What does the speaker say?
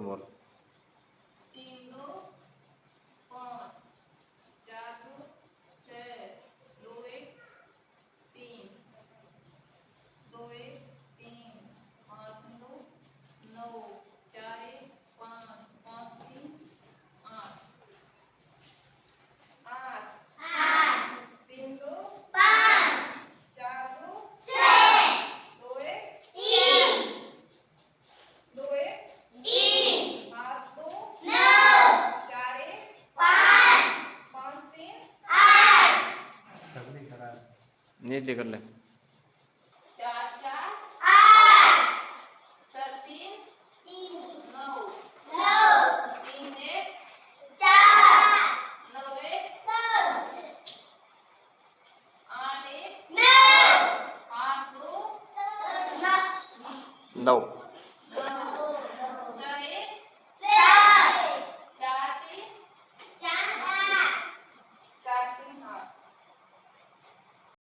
बोल 3 2 5 4 2 6 2 1 3 2 1 3 5 2 9 4 1 5 5 3 8 8 3 2 5 4 2 6 2 1 3 2 1 8 2 9 4 1 5 5 3 8 नीट कर ले